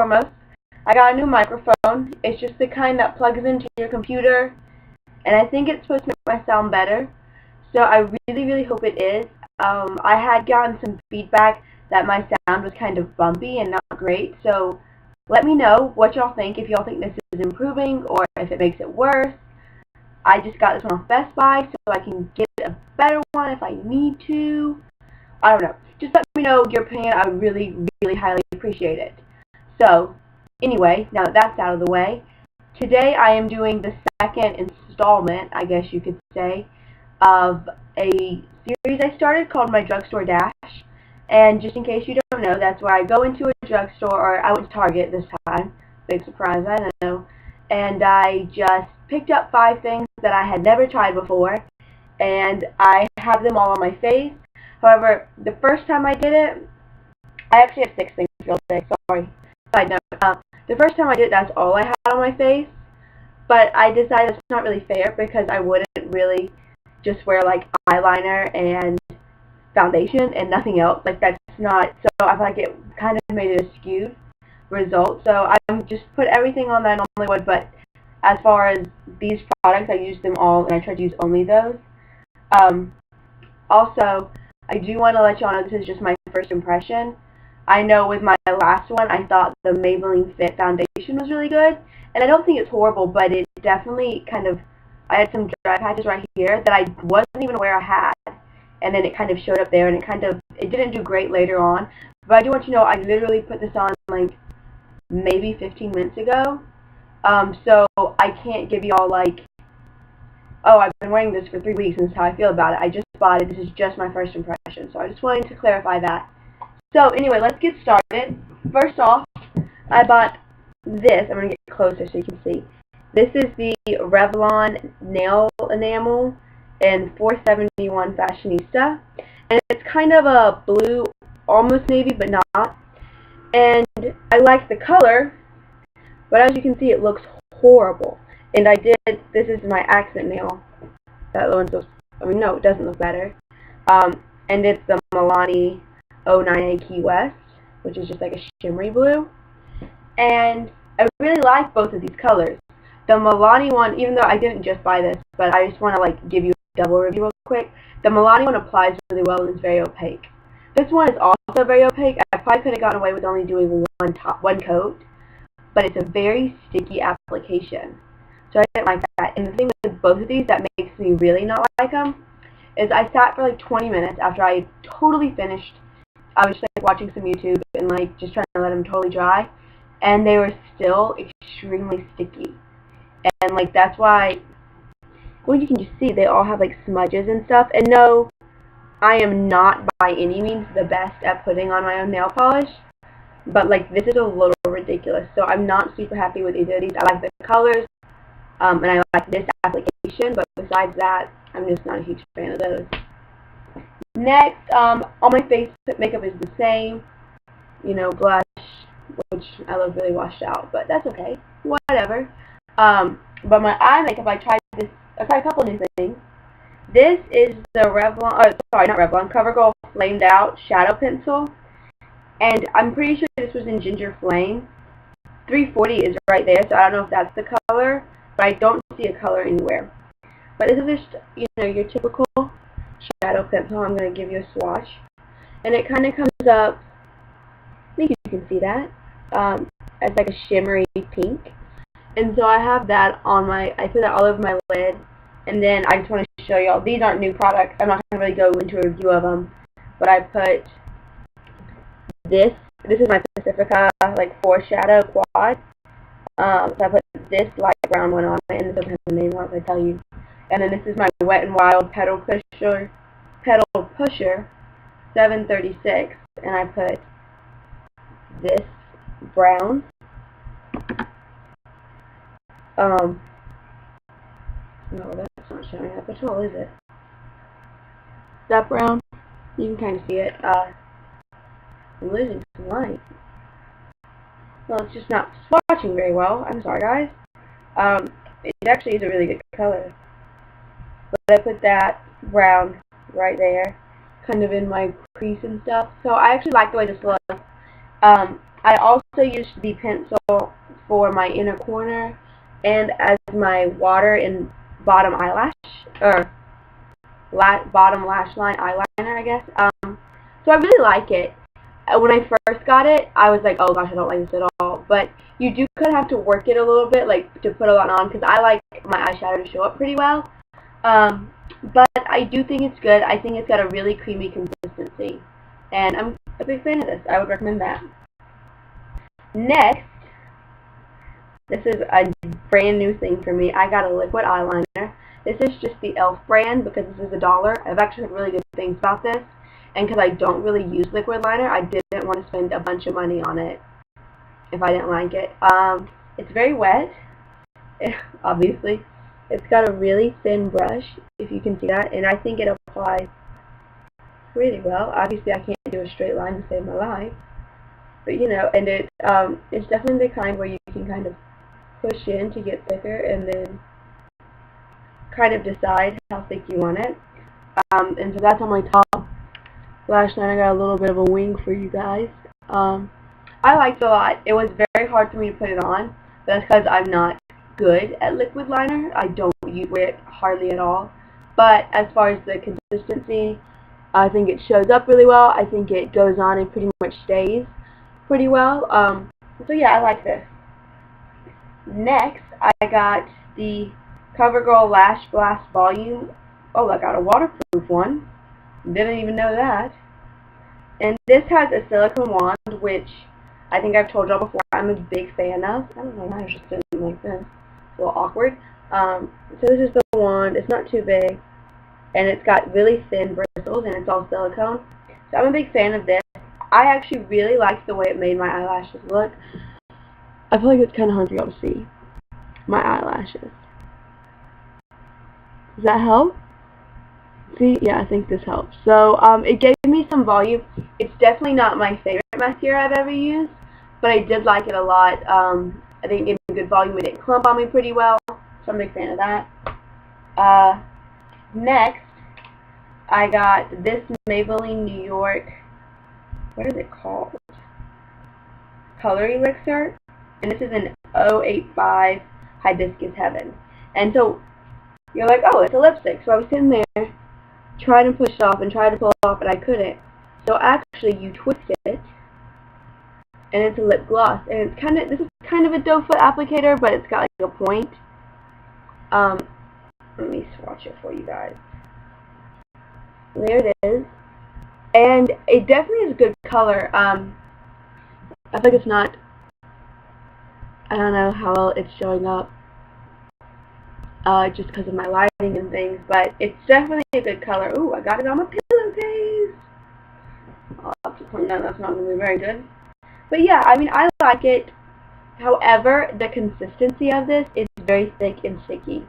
foremost, I got a new microphone. It's just the kind that plugs into your computer, and I think it's supposed to make my sound better. So I really hope it is. I had gotten some feedback that my sound was kind of bumpy and not great, so let me know what y'all think, if y'all think this is improving or if it makes it worse. I just got this one off Best Buy, so I can get a better one if I need to. I don't know. Just let me know your opinion. I would really highly appreciate it. So, anyway, now that that's out of the way, today I am doing the second installment, I guess you could say, of a series I started called my Drugstore Dash. And just in case you don't know, that's where I go into a drugstore, or I went to Target this time. Big surprise, I know. And I just picked up 5 things that I had never tried before, and I have them all on my face. However, the first time I did it, I actually have 6 things real big, sorry. Side note, the first time I did it, that's all I had on my face. But I decided it's not really fair because I wouldn't really just wear like eyeliner and foundation and nothing else. Like that's not, so I feel like it kind of made it a skewed result. So I just put everything on that I normally would, but as far as these products, I used them all and I tried to use only those. Also, I do want to let y'all know this is just my first impression. I know with my last one, I thought the Maybelline Fit foundation was really good, and I don't think it's horrible, but it definitely kind of, I had some dry patches right here that I wasn't even aware I had, and then it kind of showed up there, and it didn't do great later on. But I do want you to know, I literally put this on like maybe 15 minutes ago, so I can't give y'all like, oh, I've been wearing this for 3 weeks and this is how I feel about it. I just bought it. This is just my first impression, so I just wanted to clarify that. So anyway, let's get started. First off, I bought this. I'm going to get closer so you can see. This is the Revlon Nail Enamel in 471 Fashionista. And it's kind of a blue, almost navy, but not. And I like the color, but as you can see, it looks horrible. And this is my accent nail. That one looks, I mean, no, it doesn't look better. And it's the Milani 09A Key West, which is just like a shimmery blue. And I really like both of these colors. The Milani one, even though I didn't just buy this, but I just want to like give you a double review real quick. The Milani one applies really well and is very opaque. This one is also very opaque. I probably could have gotten away with only doing one coat, but it's a very sticky application. So I didn't like that. And the thing with both of these that makes me really not like them is I sat for like 20 minutes after I totally finished. I was just like watching some YouTube and like just trying to let them totally dry, and they were still extremely sticky. And like that's why, well, you can just see they all have like smudges and stuff. And no, I am not by any means the best at putting on my own nail polish, but like this is a little ridiculous. So I'm not super happy with either of these. I like the colors, and I like this application, but besides that, I'm just not a huge fan of those. Next, all my face makeup is the same. You know, blush, which I look really washed out, but that's okay. Whatever. But my eye makeup, I tried a couple new things. This is the Revlon, or sorry, not Revlon, CoverGirl Flamed Out Shadow Pencil. And I'm pretty sure this was in Ginger Flame. 340 is right there, so I don't know if that's the color, but I don't see a color anywhere. But this is just, you know, your typical shadow pencil. I'm going to give you a swatch. And it kind of comes up, I think you can see that, as like a shimmery pink. And so I have that on I put that all over my lid. And then I just want to show y'all, these aren't new products. I'm not going to really go into a review of them. But I put this is my Pacifica, like foreshadow quad. So I put this light brown one on it, and this doesn't have the name on it, I tell you. And then this is my Wet n Wild Petal Pusher 736, and I put this brown. No, that's not showing up at all, is it? That brown, you can kind of see it. I'm losing some light. Well, it's just not swatching very well. I'm sorry, guys. It actually is a really good color. But I put that brown right there, kind of in my crease and stuff. So I actually like the way this looks. I also used the pencil for my inner corner and as my water and bottom eyelash, or bottom lash line eyeliner, I guess. So I really like it. When I first got it, I was like, oh gosh, I don't like this at all. But you do kind of have to work it a little bit, like to put a lot on, because I like my eyeshadow to show up pretty well. But I do think it's good. I think it's got a really creamy consistency, and I'm a big fan of this. I would recommend that. Next, this is a brand new thing for me. I got a liquid eyeliner. This is just the e.l.f. brand because this is $1. I've actually heard really good things about this, and because I don't really use liquid liner, I didn't want to spend a bunch of money on it if I didn't like it. It's very wet, obviously. It's got a really thin brush, if you can see that, and I think it applies really well. Obviously, I can't do a straight line to save my life, but you know, and it's definitely the kind where you can kind of push in to get thicker, and then kind of decide how thick you want it. And so that's on my top lash line. I got a little bit of a wing for you guys. I liked it a lot. It was very hard for me to put it on, but that's because I'm not good at liquid liner. I don't wear it hardly at all. But as far as the consistency, I think it shows up really well. I think it goes on and pretty much stays pretty well. So yeah, I like this. Next, I got the CoverGirl Lash Blast Volume. Oh, I got a waterproof one. Didn't even know that. And this has a silicone wand, which I think I've told y'all before I'm a big fan of. I don't know why I was just sitting like this. It's a little awkward. So this is the wand. It's not too big. And it's got really thin bristles, and it's all silicone. So I'm a big fan of this. I actually really liked the way it made my eyelashes look. I feel like it's kind of hard for y'all to see my eyelashes. Does that help? See? Yeah, I think this helps. So, it gave me some volume. It's definitely not my favorite mascara I've ever used, but I did like it a lot. I think it gave me good volume. It didn't clump on me pretty well, so I'm a big fan of that. Next, I got this Maybelline New York, what is it called? Color Elixir, and this is an 085 Hibiscus Heaven. And so, you're like, oh, it's a lipstick. So I was sitting there, trying to push it off and trying to pull it off, and I couldn't. So actually, you twist it, and it's a lip gloss. And it's kind of, this is kind of a doe foot applicator, but it's got like a point. Let me swatch it for you guys. There it is. And it definitely is a good color. I think it's not, I don't know how well it's showing up. Just because of my lighting and things, but it's definitely a good color. Ooh, I got it on my pillowcase. I'll have to clean that. That's not going to be very good. But yeah, I mean, I like it. However, the consistency of this is very thick and sticky.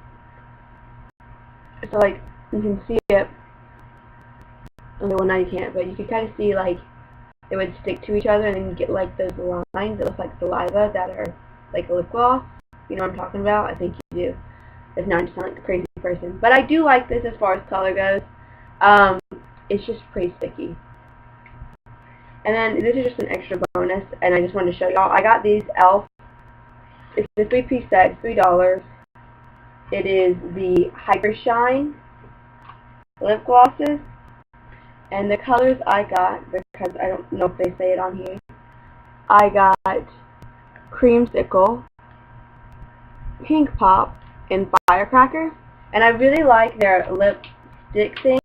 So, like, you can see it. Okay, well, now you can't, but you can kind of see, like, it would stick to each other, and then you get, like, those lines that look like saliva that are, like, a lip gloss. You know what I'm talking about? I think you do. If not, I just sound like a crazy person. But I do like this as far as color goes. It's just pretty sticky. And then this is just an extra bonus, and I just wanted to show y'all. I got these e.l.f. It's the 3-piece set, $3. It is the Hyper Shine lip glosses. And the colors I got, because I don't know if they say it on here, I got Creamsicle, Pink Pop, and Firecracker. And I really like their lipstick thing.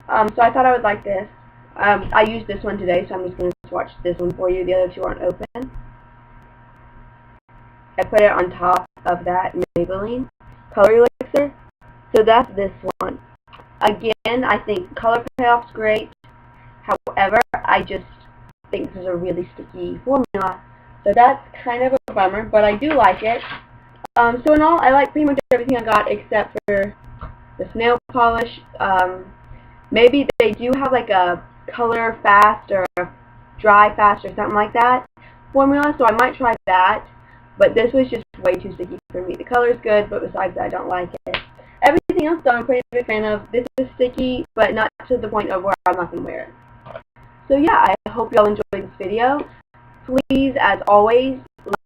So I thought I would like this. I used this one today, so I'm just going to swatch this one for you. The other two aren't open. I put it on top of that Maybelline Color Elixir. So that's this one. Again, I think color payoff's great. However, I just think this is a really sticky formula. So that's kind of a bummer, but I do like it. So in all, I like pretty much everything I got except for the nail polish. Maybe they do have like a color fast or a dry fast or something like that formula, so I might try that. But this was just way too sticky for me. The color's good, but besides that, I don't like it. Everything else, though, I'm a pretty big fan of. This is sticky, but not to the point of where I'm not going to wear it. So yeah, I hope y'all enjoyed this video. Please, as always,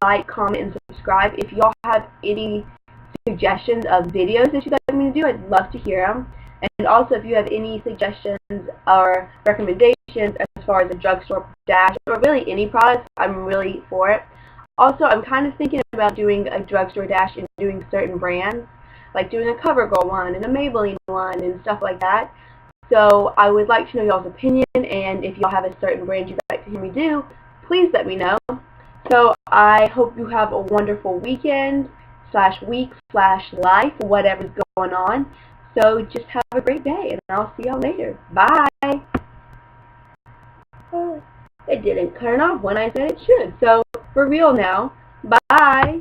like, comment, and subscribe. If y'all have any suggestions of videos that you'd like me to do, I'd love to hear them. And also, if you have any suggestions or recommendations as far as a Drugstore Dash or really any products, I'm really for it. Also, I'm kind of thinking about doing a Drugstore Dash and doing certain brands, like doing a CoverGirl one and a Maybelline one and stuff like that. So I would like to know y'all's opinion, and if y'all have a certain brand you'd like to hear me do, please let me know. So I hope you have a wonderful weekend, /week, /life, whatever's going on. So just have a great day, and I'll see y'all later. Bye! It didn't turn off when I said it should. So for real now, bye!